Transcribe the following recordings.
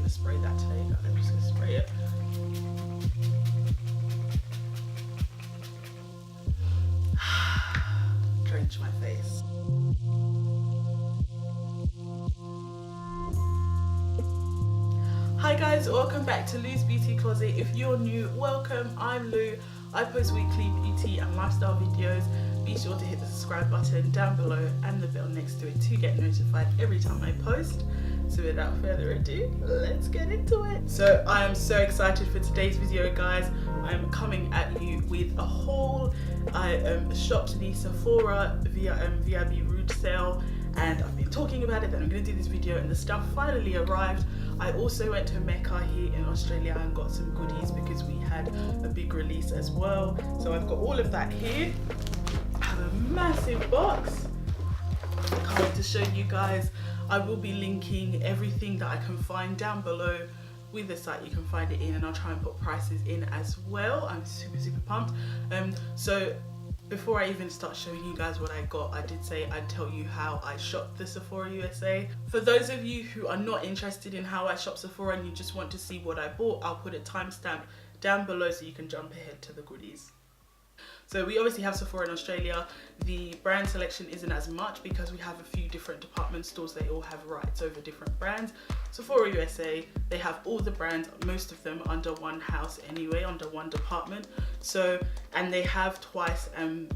gonna spray that today. I'm just gonna spray it. Drench my face. Hi guys, welcome back to Lou's Beauty Closet. If you're new, welcome. I'm Lou. I post weekly beauty and lifestyle videos. Be sure to hit the subscribe button down below and the bell next to it to get notified every time I post. So without further ado, let's get into it. So I am so excited for today's video, guys. I'm coming at you with a haul. I shopped the Sephora VIB Rouge sale and I've been talking about it, that I'm going to do this video, and the stuff finally arrived. I also went to Mecca here in Australia and got some goodies because we had a big release as well. So I've got all of that here. I have a massive box. I can't wait to show you guys. I will be linking everything that I can find down below with the site you can find it in, and I'll try and put prices in as well. I'm super pumped. So before I even start showing you guys what I got, I did say I'd tell you how I shopped the Sephora USA. For those of you who are not interested in how I shop Sephora and you just want to see what I bought, I'll put a timestamp down below so you can jump ahead to the goodies. So we obviously have Sephora in Australia. The brand selection isn't as much because we have a few different department stores. They all have rights over different brands. Sephora USA, they have all the brands, most of them under one house anyway, under one department. So, and they have twice,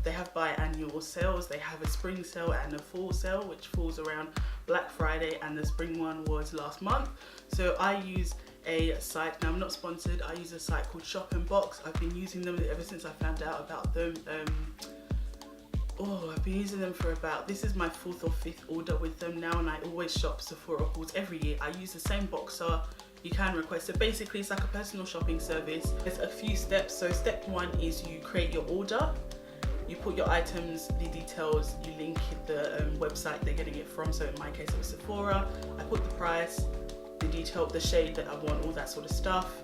they have biannual sales. They have a spring sale and a fall sale, which falls around Black Friday, and the spring one was last month. So I use a site, now I'm not sponsored, I use a site called ShopandBox. I've been using them ever since I found out about them. I've been using them for about, this is my 4th or 5th order with them now, and I always shop Sephora hauls every year. I use the same boxer. You can request it. Basically, it's like a personal shopping service. There's a few steps. So step 1 is you create your order. You put your items, the details, you link the website they're getting it from. So in my case, it was Sephora. I put the price, the detail, the shade that I want, all that sort of stuff,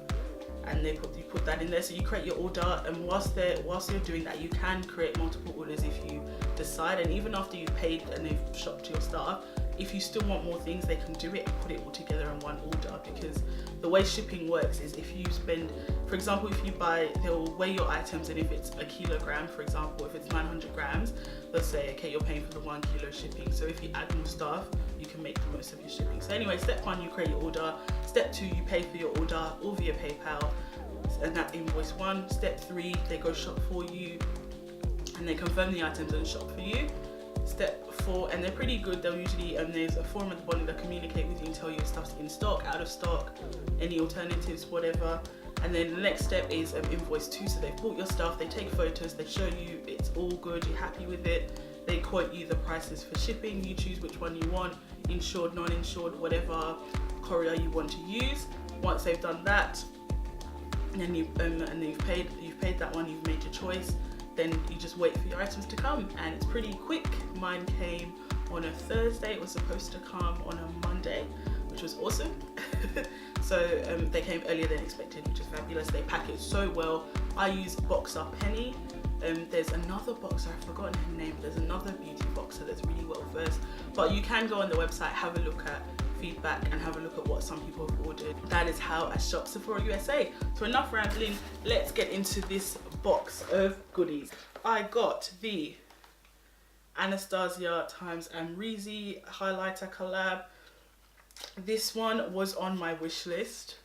and you put that in there. So you create your order, and whilst you're doing that, you can create multiple orders if you decide. And even after you've paid and they've shopped your stuff, if you still want more things, they can do it and put it all together in one order. Because the way shipping works is, if you spend, for example, if you buy, they'll weigh your items, and if it's a kilogram, for example, if it's 900 grams, they'll say, okay, you're paying for the 1 kilo shipping. So if you add more stuff, you can make the most of your shipping. So anyway, step 1, you create your order. Step 2, you pay for your order, all via PayPal, and that's invoice 1. Step 3, they go shop for you and they confirm the items and shop for you. Step 4, and they're pretty good. They'll usually, there's a forum at the bottom that communicate with you and tell you if stuff's in stock, out of stock, any alternatives, whatever. And then the next step is invoice 2. So they've bought your stuff, they take photos, they show you it's all good, you're happy with it. They quote you the prices for shipping. You choose which one you want, insured, non-insured, whatever courier you want to use. Once they've done that, and then you've paid that one, you've made your choice. Then you just wait for your items to come, and it's pretty quick. Mine came on a Thursday. It was supposed to come on a Monday, which was awesome. So they came earlier than expected, which is fabulous. They pack it so well. I use Boxer Penny. There's another boxer, I've forgotten her name. There's another beauty boxer that's really well versed. But you can go on the website, have a look at feedback, and have a look at what some people have ordered. That is how I shop Sephora USA. So enough rambling, let's get into this box of goodies. I got the Anastasia times Amrezy highlighter collab. This one was on my wish list.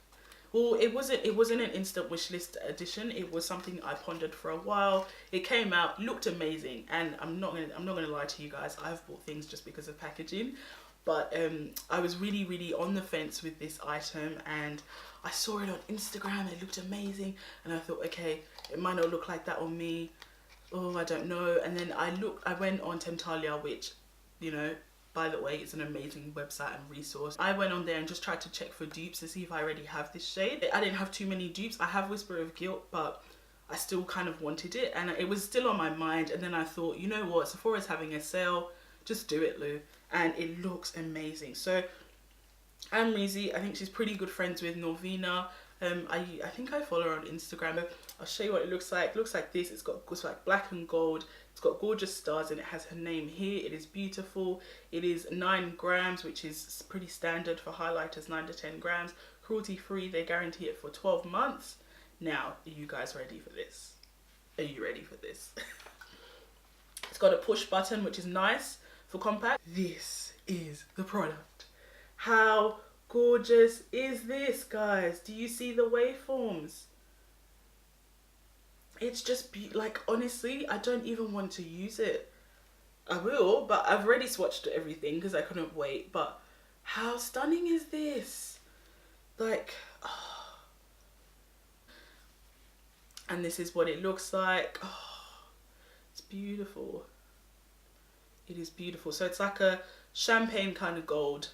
Well, it wasn't an instant wish list edition. It was something I pondered for a while. It came out, looked amazing, and I'm not gonna lie to you guys. I've bought things just because of packaging, but I was really on the fence with this item, and I saw it on Instagram. It looked amazing, and I thought, okay, it might not look like that on me. Oh, I don't know. And then I went on Temptalia, which, you know, by the way, it's an amazing website and resource. I went on there and just tried to check for dupes to see if I already have this shade. I didn't have too many dupes. I have Whisper of Guilt, but I still kind of wanted it, and it was still on my mind. And then I thought, you know what, Sephora's having a sale, just do it, Lou. And it looks amazing. So Amrezy, I think she's pretty good friends with Norvina. I think I follow her on Instagram. I'll show you what it looks like. It looks like this. It's like black and gold It's got gorgeous stars and it has her name here. It is beautiful. It is 9 grams, which is pretty standard for highlighters, 9 to 10 grams. Cruelty free. They guarantee it for 12 months. Now, are you guys ready for this? Are you ready for this? It's got a push button, which is nice for compact. This is the product. How gorgeous is this, guys? Do you see the waveforms? It's just like, honestly, I don't even want to use it. I will, but I've already swatched everything because I couldn't wait. But how stunning is this? Like, oh. And this is what it looks like. Oh, it's beautiful. It is beautiful. So it's like a champagne kind of gold.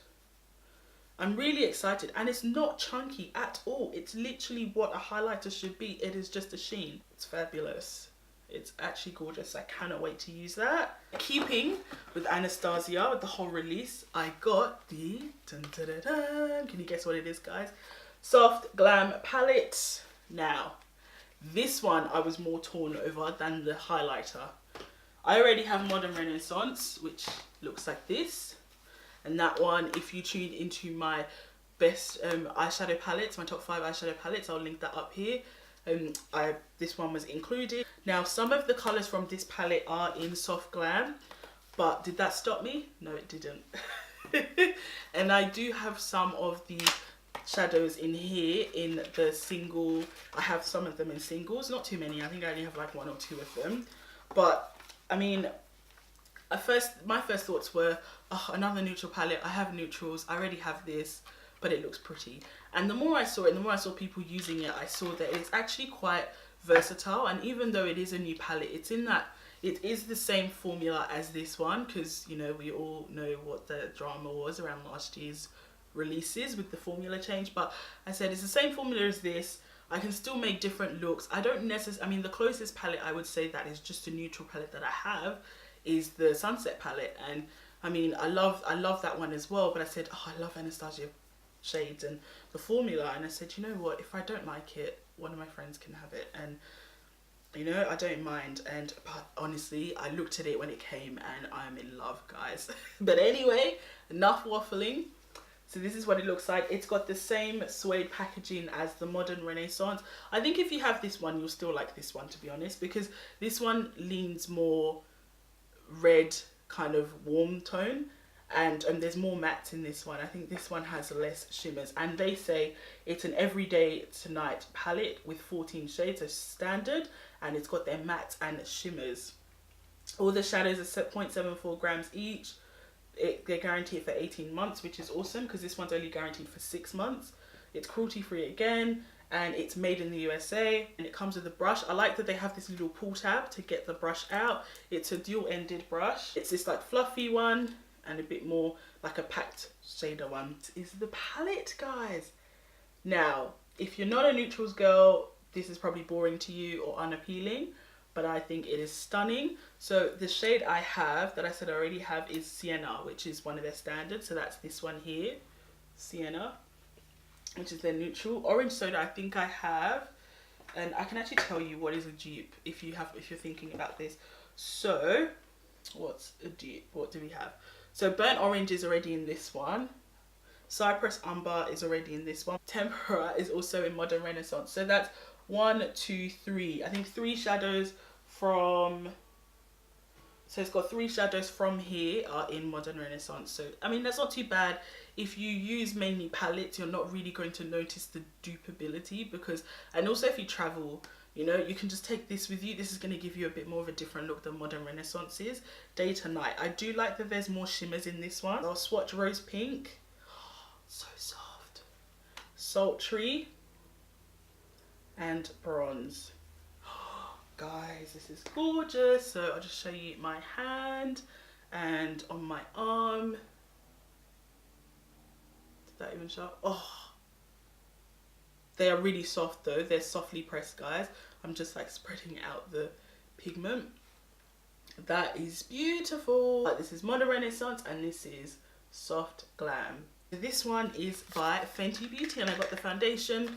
I'm really excited, and it's not chunky at all. It's literally what a highlighter should be. It is just a sheen. It's fabulous. It's actually gorgeous. I cannot wait to use that. Keeping with Anastasia, with the whole release, I got the dun, dun, dun, dun. Can you guess what it is, guys? Soft Glam palette. Now, this one I was more torn over than the highlighter. I already have Modern Renaissance, which looks like this. And that one, if you tune into my best eyeshadow palettes, my top 5 eyeshadow palettes, I'll link that up here. This one was included. Now, some of the colours from this palette are in Soft Glam, but did that stop me? No, it didn't. And I do have some of the shadows in here in the single. I have some of them in singles, not too many. I think I only have like 1 or 2 of them. But, I mean, my first thoughts were, oh, another neutral palette. I have neutrals. I already have this, but it looks pretty. And the more I saw it, the more I saw people using it, I saw that it's actually quite versatile. And even though it is a new palette, it's in that it is the same formula as this one, because, you know, we all know what the drama was around last year's releases with the formula change. But I said it's the same formula as this. I can still make different looks. I don't necessarily, I mean, the closest palette I would say that is just a neutral palette that I have is the Sunset palette. And I mean, I love that one as well, but I said, oh, I love Anastasia shades and the formula. And I said, you know what, if I don't like it, one of my friends can have it. And, you know, I don't mind. But honestly, I looked at it when it came and I'm in love, guys. But anyway, enough waffling. So this is what it looks like. It's got the same suede packaging as the Modern Renaissance. I think if you have this one, you'll still like this one, to be honest, because this one leans more red, kind of warm tone, and there's more mattes in this one. I think this one has less shimmers, and they say it's an everyday tonight palette with 14 shades, so standard, and it's got their mattes and shimmers. All the shadows are 0.74 grams each. They guarantee it for 18 months, which is awesome because this one's only guaranteed for 6 months. It's cruelty free again, and it's made in the USA, and it comes with a brush. I like that they have this little pull tab to get the brush out. It's a dual ended brush. It's this like fluffy one and a bit more like a packed shader one. This is the palette, guys. Now, if you're not a neutrals girl, this is probably boring to you or unappealing, but I think it is stunning. So the shade I have that I said I already have is Sienna, which is one of their standards. So that's this one here, Sienna, which is their neutral. Orange Soda I think I have, and I can actually tell you what is a dupe if you're thinking about this. So what's a dupe? What do we have? So Burnt Orange is already in this one. Cypress Umber is already in this one. Tempera is also in Modern Renaissance. So that's 1, 2, 3. I think 3 shadows from, so it's got 3 shadows from here are in Modern Renaissance. So I mean, that's not too bad. If you use mainly palettes, you're not really going to notice the dupeability, because, and also if you travel, you know, you can just take this with you. This is going to give you a bit more of a different look than Modern Renaissance is. Day to night. I do like that there's more shimmers in this one. I'll swatch Rose Pink. So soft. Sultry. And Bronze. Guys, this is gorgeous. So I'll just show you my hand and on my arm. Did that even show? Oh, they are really soft though. They're softly pressed, guys. I'm just like spreading out the pigment. That is beautiful. This is Modern Renaissance and this is Soft Glam. This one is by Fenty Beauty, and I got the foundation.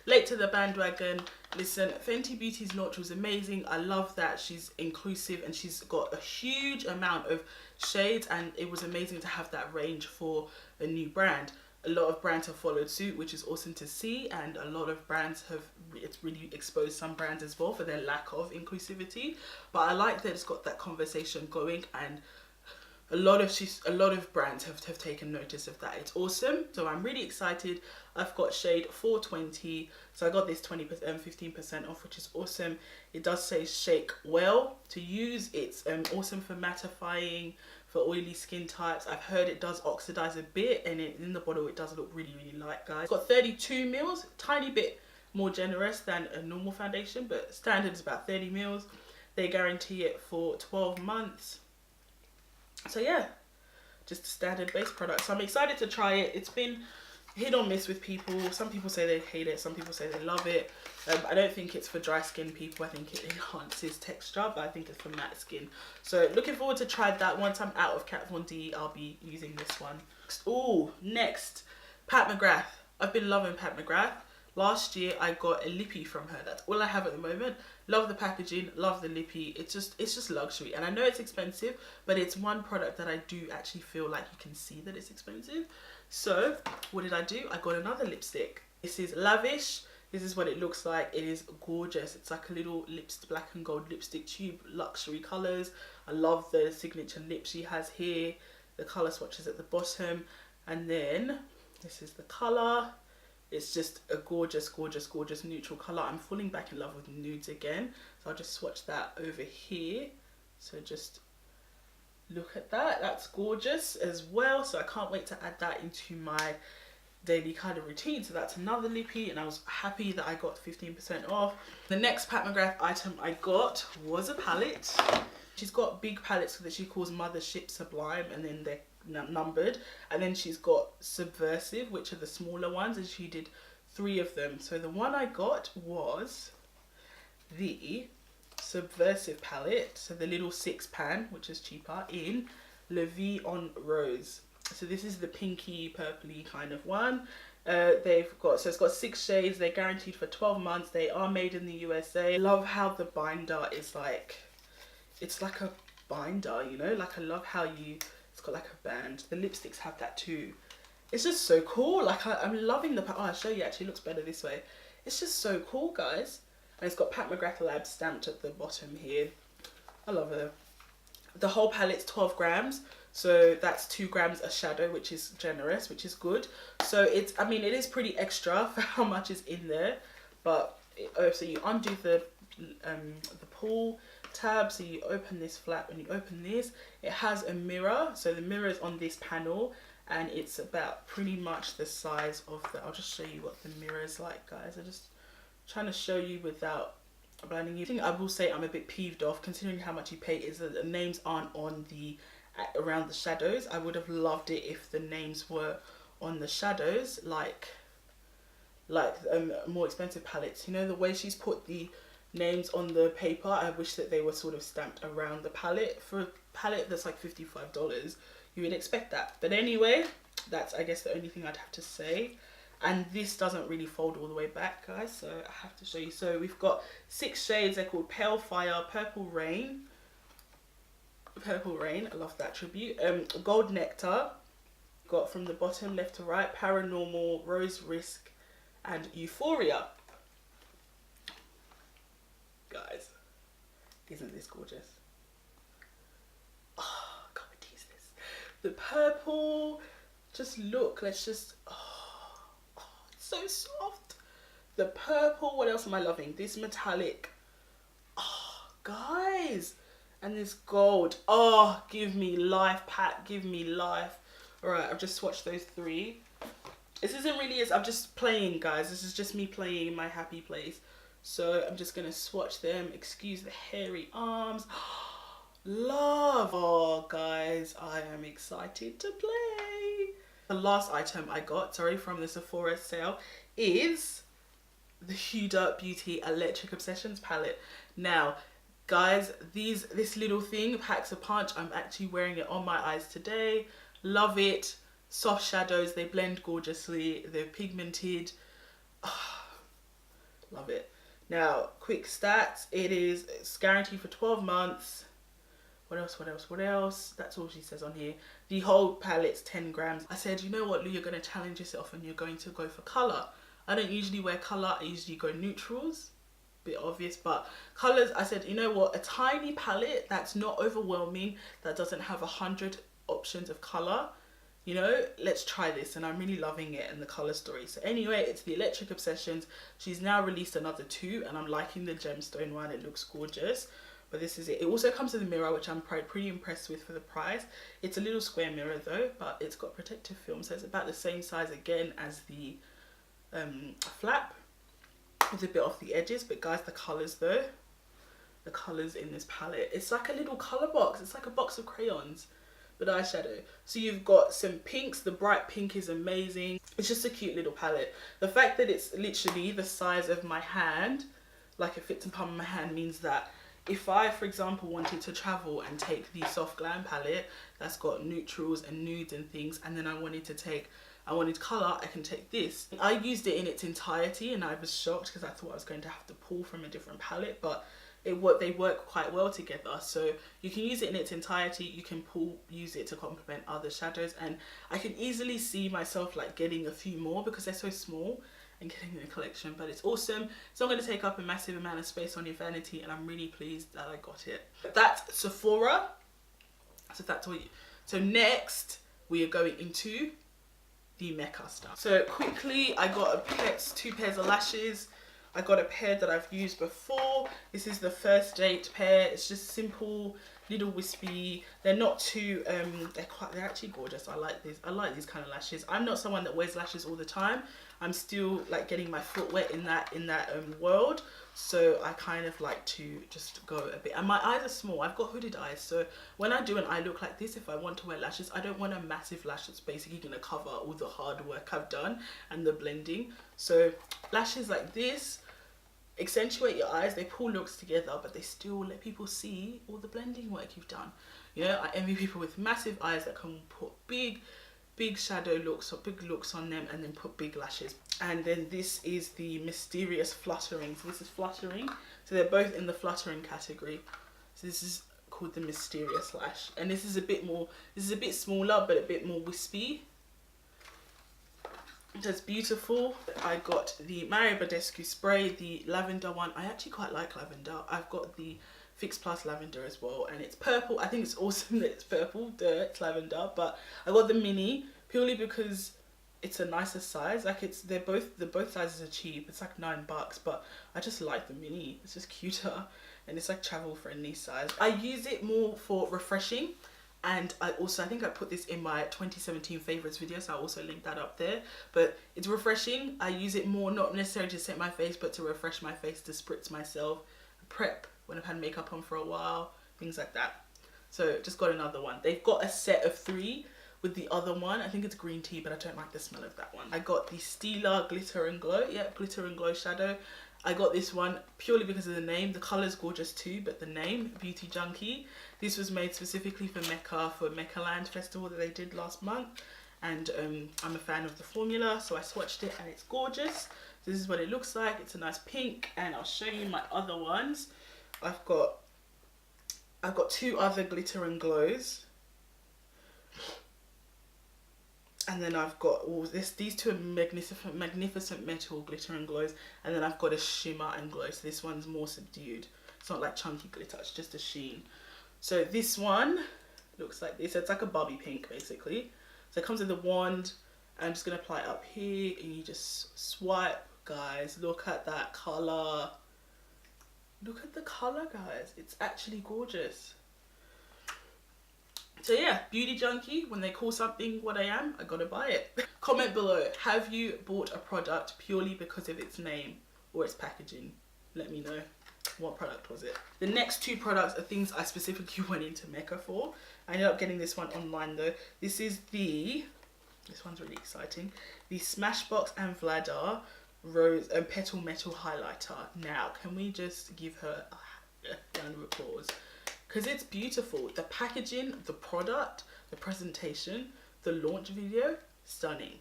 late to the bandwagon. Listen, Fenty Beauty's launch was amazing. I love that she's inclusive and she's got a huge amount of shades, and it was amazing to have that range for a new brand. A lot of brands have followed suit, which is awesome to see, and a lot of brands have, it's really exposed some brands as well for their lack of inclusivity. But I like that it's got that conversation going, and a lot of brands have taken notice of that. It's awesome. So I'm really excited. I've got shade 420. So I got this 15% off, which is awesome. It does say shake well to use. It's awesome for mattifying, for oily skin types. I've heard it does oxidize a bit, and in the bottle it does look really, really light, guys. It's got 32 mils, tiny bit more generous than a normal foundation, but standard is about 30 mils. They guarantee it for 12 months. So yeah, just a standard base product. So I'm excited to try it. It's been hit or miss with people. Some people say they hate it, some people say they love it. I don't think it's for dry skin people. I think it enhances texture, but I think it's for matte skin. So looking forward to try that. Once I'm out of Kat Von D, I'll be using this one. Oh, next, Pat McGrath. I've been loving Pat McGrath. Last year I got a lippy from her. That's all I have at the moment. Love the packaging, love the lippy. It's just luxury, and I know it's expensive, but it's one product that I do actually feel like you can see that it's expensive. So what did I do? I got another lipstick. This is Lavish. This is what it looks like. It is gorgeous. It's like a little black and gold lipstick tube, luxury colors. I love the signature lip she has here. The color swatches at the bottom, and then this is the color. It's just a gorgeous, gorgeous, gorgeous neutral colour. I'm falling back in love with nudes again. So I'll just swatch that over here. So just look at that. That's gorgeous as well. So I can't wait to add that into my daily kind of routine. So that's another lippy, and I was happy that I got 15% off. The next Pat McGrath item I got was a palette. She's got big palettes that she calls Mothership Sublime, and then they're numbered, and then she's got Subversive, which are the smaller ones, and she did 3 of them. So the one I got was the Subversive palette, so the little 6-pan, which is cheaper, in La Vie en Rose. So this is the pinky purpley kind of one. So it's got 6 shades. They're guaranteed for 12 months. They are made in the USA. Love how the binder is like, it's like a binder, you know, like I love how it's got like a band. The lipsticks have that too. It's just so cool. Like I'm loving the, I'll show you, actually it looks better this way. It's just so cool, guys. And it's got Pat McGrath Lab stamped at the bottom here. I love it. The whole palette's 12 grams. So that's 2 grams a shadow, which is generous, which is good. So it's, I mean, it is pretty extra for how much is in there. But, so you undo the pull tab, so you open this flap and you open this. It has a mirror, so the mirror is on this panel, and it's about pretty much the size of the, I'll just show you what the mirror is like, guys. I'm just trying to show you without blinding you. I think I will say I'm a bit peeved off, considering how much you pay, is that the names aren't on the around the shadows. I would have loved it if the names were on the shadows, like more expensive palettes, you know, the way she's put the names on the paper. I wish that they were sort of stamped around the palette. For a palette that's like $55, you would expect that. But anyway, that's, I guess, the only thing I'd have to say. And this doesn't really fold all the way back, guys, so I have to show you. So we've got 6 shades. They're called Pale Fire, Purple Rain, I love that tribute, Gold Nectar, got from the bottom left to right, Paranormal, Rose Risk, and Euphoria. Guys, isn't this gorgeous? Oh, I can't tease this. The purple, just look, let's just, oh, it's so soft. The purple, what else am I loving? This metallic, oh, guys. And this gold, oh, give me life, Pat, give me life. All right, I've just swatched those 3. This isn't really, I'm just playing, guys. This is just me playing in my happy place. So I'm just gonna swatch them. Excuse the hairy arms. Love. Oh, guys, I am excited to play. The last item I got, sorry, from the Sephora sale is the Huda Beauty Electric Obsessions palette. Now, guys, this little thing packs a punch. I'm actually wearing it on my eyes today. Love it. Soft shadows, they blend gorgeously. They're pigmented. Oh, Love it. Now, quick stats. It's guaranteed for 12 months. What else? That's all she says on here. The whole palette's 10 grams. I said, you know what, Lou, you're going to challenge yourself and you're going to go for colour. I don't usually wear colour. I usually go neutrals. Bit obvious, but colours, I said, you know what, a tiny palette that's not overwhelming, that doesn't have 100 options of colour, you know, let's try this. And I'm really loving it and the colour story. So anyway, it's the Electric Obsessions. She's now released another 2 and I'm liking the gemstone one. It looks gorgeous. But this is it. It also comes with a mirror, which I'm pretty impressed with for the price. It's a little square mirror though, but it's got protective film, so it's about the same size again as the flap, with a bit off the edges. But guys, the colours though, the colours in this palette, it's like a little colour box. It's like a box of crayons, but eyeshadow. So you've got some pinks. The bright pink is amazing. It's just a cute little palette. The fact that it's literally the size of my hand, like it fits in the palm of my hand, means that if I, for example, wanted to travel and take the Soft Glam palette that's got neutrals and nudes and things, and then I wanted colour, I can take this. I used it in its entirety and I was shocked because I thought I was going to have to pull from a different palette, but they work quite well together. So you can use it in its entirety, you can use it to complement other shadows, and I can easily see myself like getting a few more because they're so small and getting in a collection. But it's awesome. It's not going to take up a massive amount of space on your vanity, and I'm really pleased that I got it. That's Sephora. So that's what so next we are going into the Mecca stuff. So quickly, I got 2 pairs of lashes. I got a pair that I've used before. This is the First Date pair. It's just simple, little wispy. They're not too they're actually gorgeous. I like these kind of lashes. I'm not someone that wears lashes all the time. I'm still like getting my foot wet in that world, so I kind of like to just go a bit. And my eyes are small. I've got hooded eyes, so when I do an eye look like this, if I want to wear lashes, I don't want a massive lash that's basically going to cover all the hard work I've done and the blending. So lashes like this accentuate your eyes, they pull looks together, but they still let people see all the blending work you've done. You know, I envy people with massive eyes that can put big shadow looks or big looks on them and then put big lashes. And then this is the Miss-terious Fluttering. So this is Fluttering. So they're both in the Fluttering category. So this is called the Miss-terious lash. And this is a bit smaller, but a bit more wispy. That's beautiful. I got the Mario Badescu spray, the lavender one. I actually quite like lavender. I've got the Fix Plus lavender as well, and it's purple. I think it's awesome that it's purple. It's lavender, but I got the mini purely because it's a nicer size. Like both sizes are cheap. It's like $9, but I just like the mini. It's just cuter, and it's like travel friendly size. I use it more for refreshing. And I think I put this in my 2017 favorites video, so I'll also link that up there. But it's refreshing. I use it more, not necessarily to set my face, but to refresh my face, to spritz myself, prep when I've had makeup on for a while, things like that. So just got another one. They've got a set of 3 with the other one. I think it's green tea, but I don't like the smell of that one. I got the Stila Glitter and Glow. Yep, Glitter and Glow shadow. I got this one purely because of the name. The colour's gorgeous too, but the name, Beauty Junkie. This was made specifically for Mecca, for Mecca Land Festival that they did last month. And I'm a fan of the formula, so I swatched it and it's gorgeous. This is what it looks like. It's a nice pink, and I'll show you my other ones. I've got 2 other Glitter and Glows. And then I've got all these 2 are magnificent metal glitter and glows, and then I've got a shimmer and glow. So this one's more subdued. It's not like chunky glitter, it's just a sheen. So this one looks like this. It's like a Barbie pink basically. So it comes with a wand. I'm just gonna apply it up here, and you just swipe, guys. Look at that color. Look at the color, guys. It's actually gorgeous. So yeah, Beauty Junkie. When they call something what I am, I gotta buy it. Comment below, have you bought a product purely because of its name or its packaging? Let me know. What product was it? The next 2 products are things I specifically went into Mecca for. I ended up getting this one online though. This one's really exciting. The Smashbox and Vlada Rose and Petal Metal Highlighter. Now, can we just give her a round of applause? Because it's beautiful. The packaging, the product, the presentation, the launch video, stunning.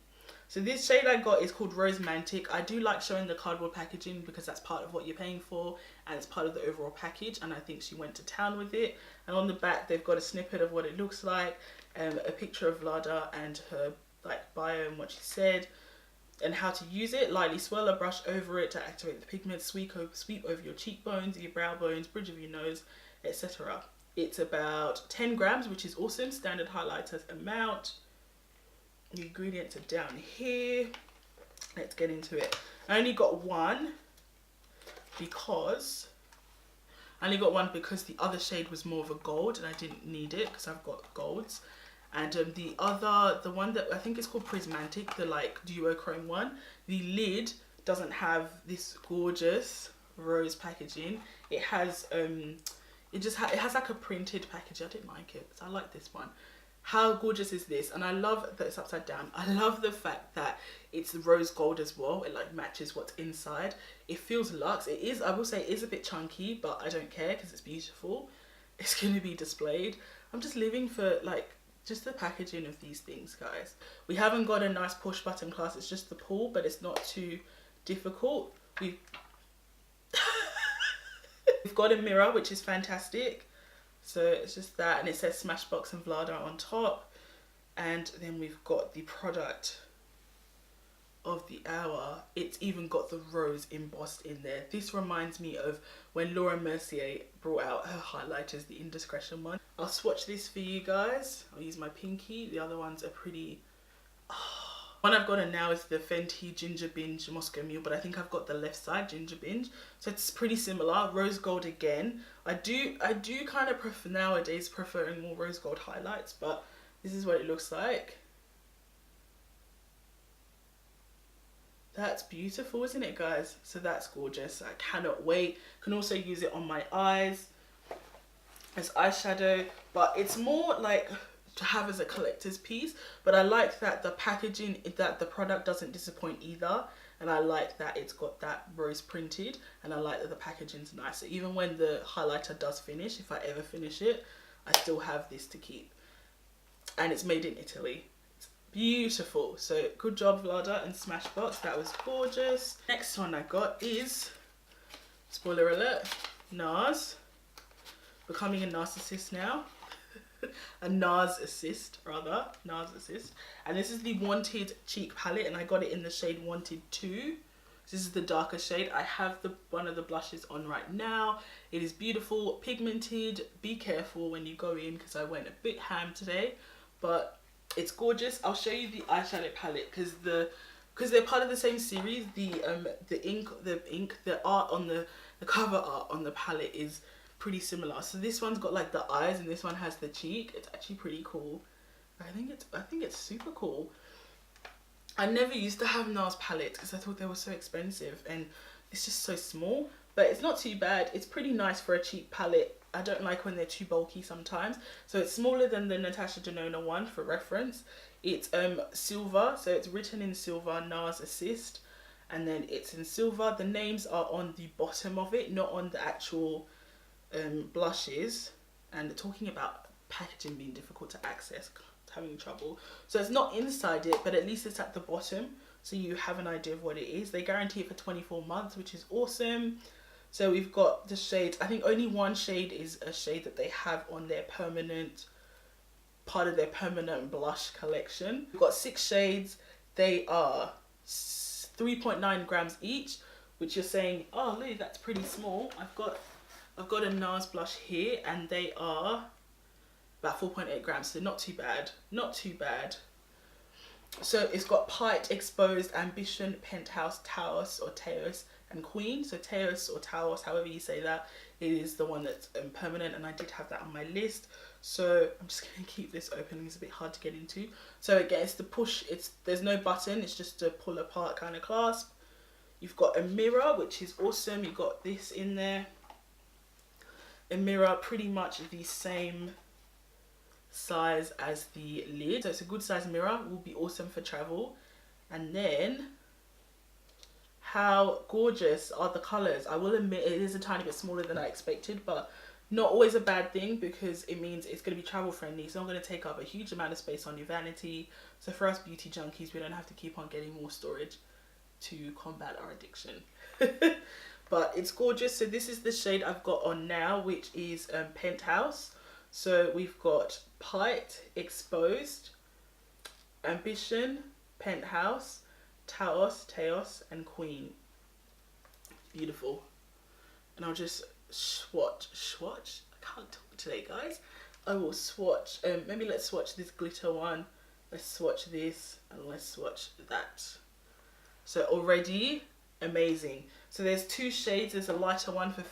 So this shade I got is called Rosemantic. I do like showing the cardboard packaging because that's part of what you're paying for and it's part of the overall package, and I think she went to town with it. And on the back they've got a snippet of what it looks like, a picture of Vlada and her like bio and what she said and how to use it. Lightly swirl a brush over it to activate the pigment, sweep over your cheekbones, your brow bones, bridge of your nose, etc. It's about 10 grams, which is awesome. Standard highlighters amount. The ingredients are down here. Let's get into it. I only got one because the other shade was more of a gold and I didn't need it because I've got golds. And the one that I think is called Prismatic, the like duochrome one, the lid doesn't have this gorgeous rose packaging. It has it has like a printed packaging. I didn't like it, but I like this one. How gorgeous is this? And I love that it's upside down. I love the fact that it's rose gold as well. It like matches what's inside. It feels luxe. It is, I will say, it is a bit chunky, but I don't care because it's beautiful. It's going to be displayed. I'm just living for like just the packaging of these things, guys. We haven't got a nice push button class. It's just the pull, but it's not too difficult. We've got a mirror, which is fantastic. So it's just that, and it says Smashbox and Vlada on top. And then we've got the product of the hour. It's even got the rose embossed in there. This reminds me of when Laura Mercier brought out her highlighters, the Indiscretion one. I'll swatch this for you guys. I'll use my pinky. The other ones are pretty... One I've got in now is the Fenty Ginger Binge Moscow Mule, but I think I've got the left side, Ginger Binge. So it's pretty similar. Rose gold again. I do kind of prefer nowadays preferring more rose gold highlights, but this is what it looks like. That's beautiful, isn't it, guys? So that's gorgeous. I cannot wait. Can also use it on my eyes as eyeshadow, but it's more like to have as a collector's piece. But I like that the packaging, that the product doesn't disappoint either, and I like that it's got that rose printed, and I like that the packaging's nice. So even when the highlighter does finish, if I ever finish it, I still have this to keep. And it's made in Italy. It's beautiful. So good job, Vlada and Smashbox. That was gorgeous. Next one I got is, spoiler alert, NARS. Becoming a narcissist now. A NARS assist, rather. NARS assist. And this is the Wanted Cheek palette, and I got it in the shade Wanted 2. This is the darker shade. I have one of the blushes on right now. It is beautiful, pigmented. Be careful when you go in because I went a bit ham today, but it's gorgeous. I'll show you the eyeshadow palette because they're part of the same series. The art on the cover art on the palette is pretty similar. So this one's got like the eyes and this one has the cheek. It's actually pretty cool. I think it's super cool. I never used to have NARS palettes because I thought they were so expensive, and it's just so small, but it's not too bad. It's pretty nice for a cheap palette. I don't like when they're too bulky sometimes. So it's smaller than the Natasha Denona one for reference. It's silver, so it's written in silver, NARS assist, and then it's in silver. The names are on the bottom of it, not on the actual blushes. And talking about packaging being difficult to access, having trouble. So it's not inside it, but at least it's at the bottom, so you have an idea of what it is. They guarantee it for 24 months, which is awesome. So we've got the shades. I think only one shade is a shade that they have on their permanent, part of their permanent blush collection. We've got 6 shades. They are 3.9 grams each, which you're saying, oh Lou, that's pretty small. I've got a NARS blush here, and they are about 4.8 grams, so not too bad, not too bad. So it's got Pite, Exposed, Ambition, Penthouse, Taos or Taos, and Queen. So Taos or Taos, however you say that, it is the one that's permanent, and I did have that on my list. So I'm just gonna keep this open. It's a bit hard to get into. So again, it's the push. There's no button. It's just a pull apart kind of clasp. You've got a mirror, which is awesome. You've got this in there. A mirror, pretty much the same size as the lid, so it's a good size mirror, will be awesome for travel. And then how gorgeous are the colors. I will admit it is a tiny bit smaller than I expected, but Not always a bad thing, because it means it's going to be travel friendly. It's not going to take up a huge amount of space on your vanity. So for us beauty junkies, we don't have to keep on getting more storage to combat our addiction. But it's gorgeous. So this is the shade I've got on now, which is Penthouse. So we've got Pite, Exposed, Ambition, Penthouse, Taos, and Queen. Beautiful. And I'll just swatch. I can't talk today, guys. I will swatch. Maybe let's swatch this glitter one. Let's swatch this, and let's swatch that. So already amazing. So there's two shades. There's a lighter one for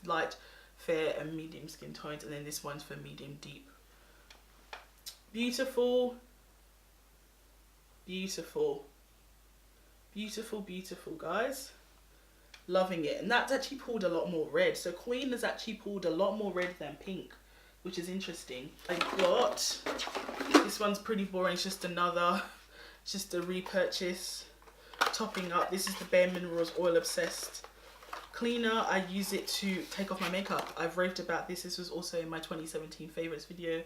light, fair, and medium skin tones, and then this one's for medium deep. Beautiful, beautiful, beautiful, beautiful, guys. Loving it. And that's actually pulled a lot more red. So Queen has actually pulled a lot more red than pink, which is interesting. I got, this one's pretty boring. It's just just a repurchase. Topping up, this is the Baremineral Oil Obsessed cleaner. I use it to take off my makeup. I've raved about this. This was also in my 2017 favorites video.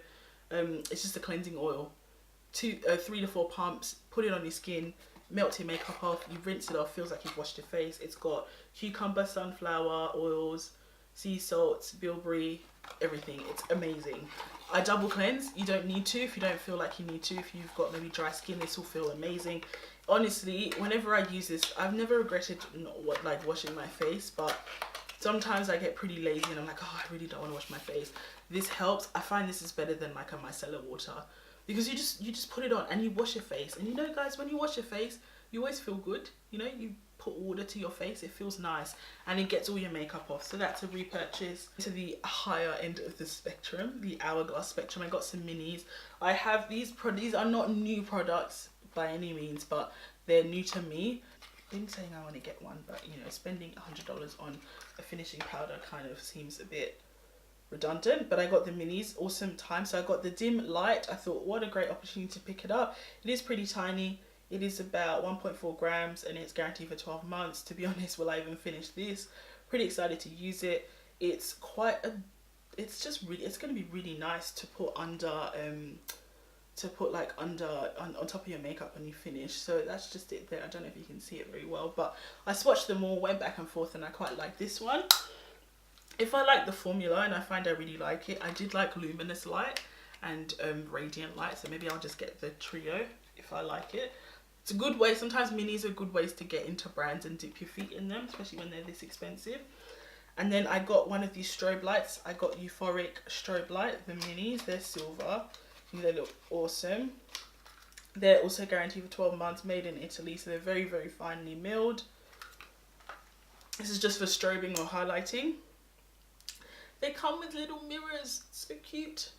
It's just a cleansing oil. 3 to 4 pumps. Put it on your skin. Melt your makeup off, you rinse it off, feels like you've washed your face. It's got cucumber, sunflower oils, sea salts, bilberry, everything. It's amazing. I double cleanse. You don't need to if you don't feel like you need to. If you've got maybe dry skin, this will feel amazing. Honestly, whenever I use this, I've never regretted like washing my face, but sometimes I get pretty lazy and I'm like, oh, I really don't want to wash my face. This helps. I find this is better than like a micellar water. Because you just put it on and you wash your face. And you know, guys, when you wash your face, you always feel good. You know, you put water to your face, it feels nice. And it gets all your makeup off. So that's a repurchase. To the higher end of the spectrum, the Hourglass spectrum. I got some minis. I have these are not new products by any means, but they're new to me. I've been saying I want to get one, but you know, spending $100 on a finishing powder kind of seems a bit redundant. But I got the minis, awesome time. So I got the dim light. I thought, what a great opportunity to pick it up. It is pretty tiny. It is about 1.4 grams and it's guaranteed for 12 months. To be honest, will I even finish this? Pretty excited to use it. It's quite a, it's just really, it's going to be really nice to put under, on top of your makeup when you finish. So that's just it there. I don't know if you can see it very well, but I swatched them all, went back and forth, and I quite like this one. If I like the formula and I find I really like it, I did like Luminous Light and Radiant Light, so maybe I'll just get the trio if I like it. It's a good way. Sometimes minis are good ways to get into brands and dip your feet in them, especially when they're this expensive. And then I got one of these strobe lights. I got Euphoric Strobe Light, the minis. They're silver. They look awesome. They're also guaranteed for 12 months, made in Italy, so they're very, very finely milled. This is just for strobing or highlighting. They come with little mirrors, so cute.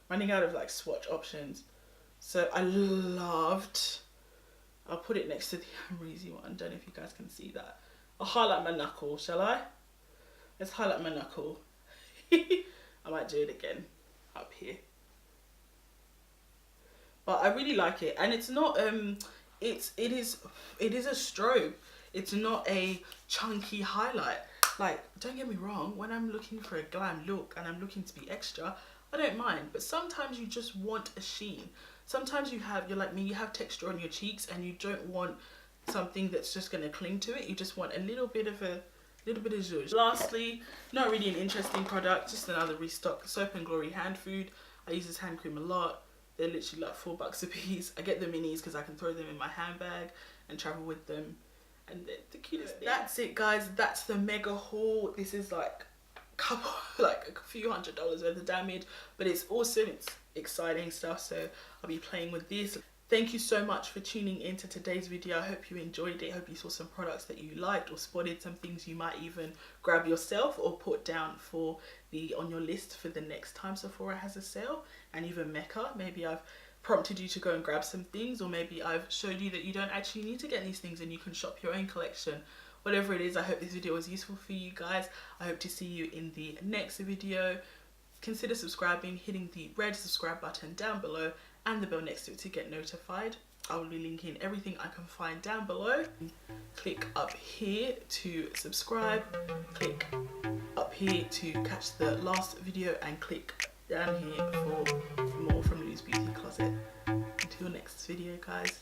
Running out of like swatch options. So I loved, I'll put it next to the Amrezy one. Don't know if you guys can see that. I'll highlight my knuckle, shall I? Let's highlight my knuckle. I might do it again up here. But I really like it, and it's not it is a strobe. It's not a chunky highlight. Like, don't get me wrong, when I'm looking for a glam look and I'm looking to be extra, I don't mind. But sometimes you just want a sheen. Sometimes you're like me, you have texture on your cheeks and you don't want something that's just gonna cling to it. You just want a little bit of zhuzh. Lastly, not really an interesting product, just another restock. Soap and Glory hand food. I use this hand cream a lot. They're literally like $4 a piece. I get the minis because I can throw them in my handbag and travel with them. And they're the cutest thing. That's it, guys. That's the mega haul. This is like a few $100 worth of damage, but it's awesome. It's exciting stuff. So I'll be playing with this. Thank you so much for tuning into today's video. I hope you enjoyed it. I hope you saw some products that you liked or spotted some things you might even grab yourself or put down for on your list for the next time Sephora has a sale. And even Mecca, maybe I've prompted you to go and grab some things, or maybe I've showed you that you don't actually need to get these things and you can shop your own collection. Whatever it is, I hope this video was useful for you guys. I hope to see you in the next video. Consider subscribing, hitting the red subscribe button down below and the bell next to it to get notified. I will be linking everything I can find down below. Click up here to subscribe, click up here to catch the last video and click down here for more from Lou's Beauty Closet. Until next video, guys.